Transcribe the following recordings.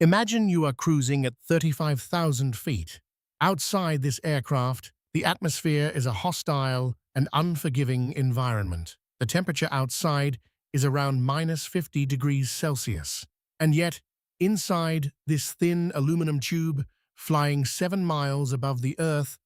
Imagine you are cruising at 35,000 feet. Outside this aircraft, the atmosphere is a hostile and unforgiving environment. The temperature outside is around -50 degrees Celsius. And yet, inside this thin aluminum tube, flying 7 miles above the Earth,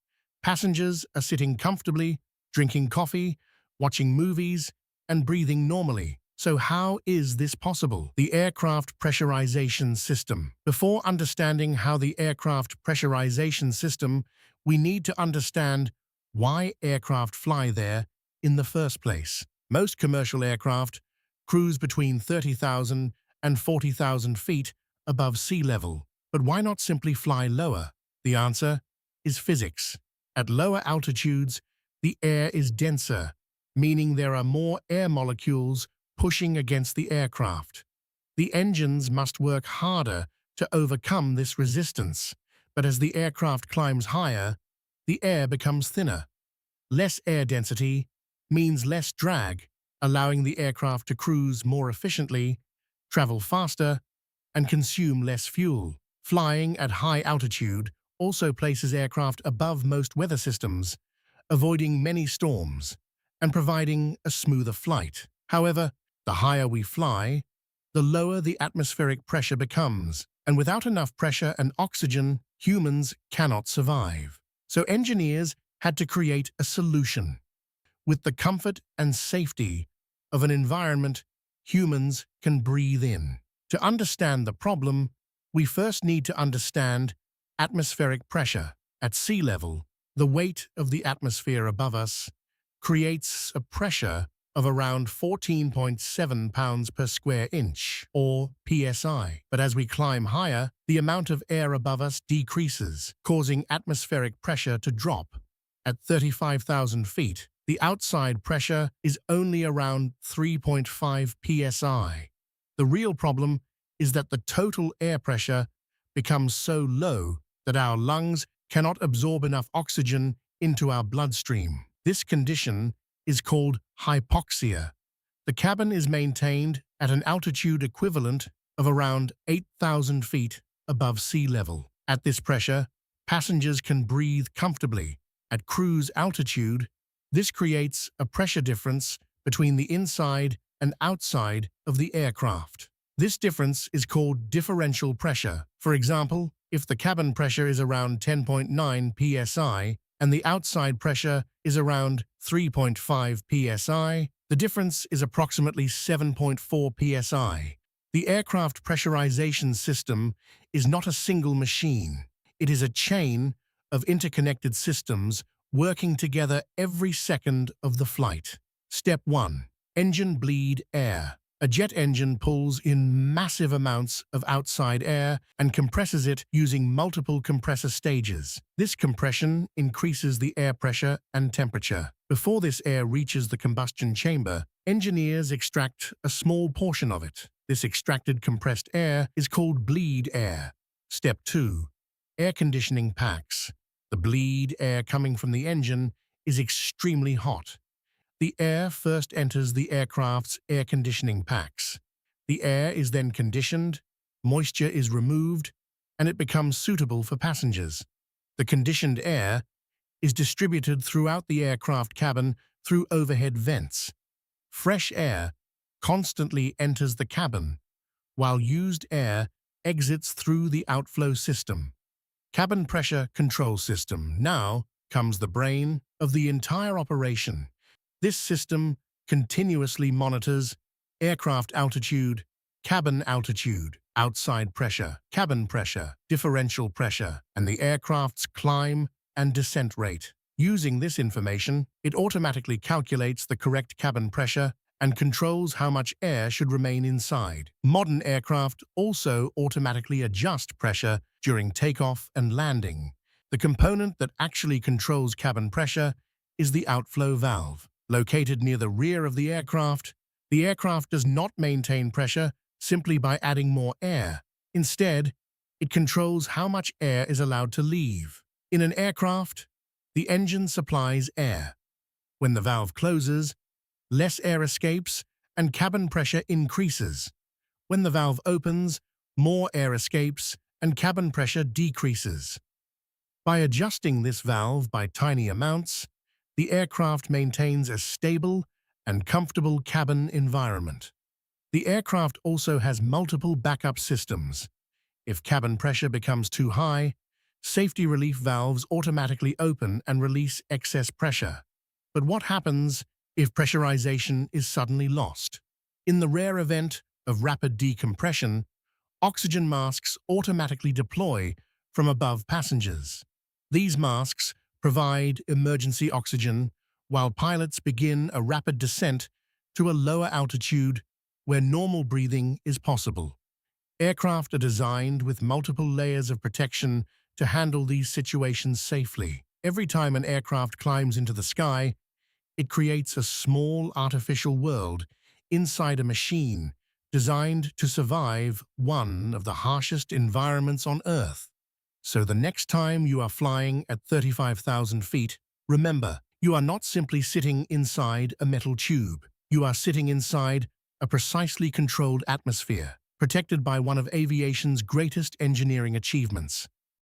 passengers are sitting comfortably, drinking coffee, watching movies, and breathing normally. So how is this possible? The aircraft pressurization system. Before understanding how the aircraft pressurization system, we need to understand why aircraft fly there in the first place. Most commercial aircraft cruise between 30,000 and 40,000 feet above sea level. But why not simply fly lower? The answer is physics. At lower altitudes, the air is denser, meaning there are more air molecules pushing against the aircraft. The engines must work harder to overcome this resistance, but as the aircraft climbs higher, the air becomes thinner. Less air density means less drag, allowing the aircraft to cruise more efficiently, travel faster, and consume less fuel. Flying at high altitude also places aircraft above most weather systems, avoiding many storms and providing a smoother flight. However, the higher we fly, the lower the atmospheric pressure becomes, and without enough pressure and oxygen, humans cannot survive. So engineers had to create a solution. With the comfort and safety of an environment humans can breathe in. To understand the problem, we first need to understand atmospheric pressure. At sea level, the weight of the atmosphere above us creates a pressure of around 14.7 pounds per square inch, or psi. But as we climb higher, the amount of air above us decreases, causing atmospheric pressure to drop. At 35,000 feet, the outside pressure is only around 3.5 psi. The real problem is that the total air pressure becomes so low that our lungs cannot absorb enough oxygen into our bloodstream. This condition is called hypoxia. The cabin is maintained at an altitude equivalent of around 8,000 feet above sea level. At this pressure, passengers can breathe comfortably. At cruise altitude, this creates a pressure difference between the inside and outside of the aircraft. This difference is called differential pressure. For example, if the cabin pressure is around 10.9 psi and the outside pressure is around 3.5 psi, the difference is approximately 7.4 psi. The aircraft pressurization system is not a single machine. It is a chain of interconnected systems working together every second of the flight. Step 1. Engine bleed air. A jet engine pulls in massive amounts of outside air and compresses it using multiple compressor stages. This compression increases the air pressure and temperature. Before this air reaches the combustion chamber, engineers extract a small portion of it. This extracted compressed air is called bleed air. Step 2. Air conditioning packs. The bleed air coming from the engine is extremely hot. The air first enters the aircraft's air conditioning packs. The air is then conditioned, moisture is removed, and it becomes suitable for passengers. The conditioned air is distributed throughout the aircraft cabin through overhead vents. Fresh air constantly enters the cabin, while used air exits through the outflow system. Cabin pressure control system. Now comes the brain of the entire operation. This system continuously monitors aircraft altitude, cabin altitude, outside pressure, cabin pressure, differential pressure, and the aircraft's climb and descent rate. Using this information, it automatically calculates the correct cabin pressure and controls how much air should remain inside. Modern aircraft also automatically adjust pressure during takeoff and landing. The component that actually controls cabin pressure is the outflow valve. Located near the rear of the aircraft does not maintain pressure simply by adding more air. Instead, it controls how much air is allowed to leave. In an aircraft, the engine supplies air. When the valve closes, less air escapes and cabin pressure increases. When the valve opens, more air escapes and cabin pressure decreases. By adjusting this valve by tiny amounts, the aircraft maintains a stable and comfortable cabin environment. The aircraft also has multiple backup systems. If cabin pressure becomes too high, safety relief valves automatically open and release excess pressure. But what happens if pressurization is suddenly lost? In the rare event of rapid decompression, oxygen masks automatically deploy from above passengers. These masks provide emergency oxygen while pilots begin a rapid descent to a lower altitude where normal breathing is possible. Aircraft are designed with multiple layers of protection to handle these situations safely. Every time an aircraft climbs into the sky, it creates a small artificial world inside a machine designed to survive one of the harshest environments on Earth. So the next time you are flying at 35,000 feet, remember, you are not simply sitting inside a metal tube. You are sitting inside a precisely controlled atmosphere, protected by one of aviation's greatest engineering achievements.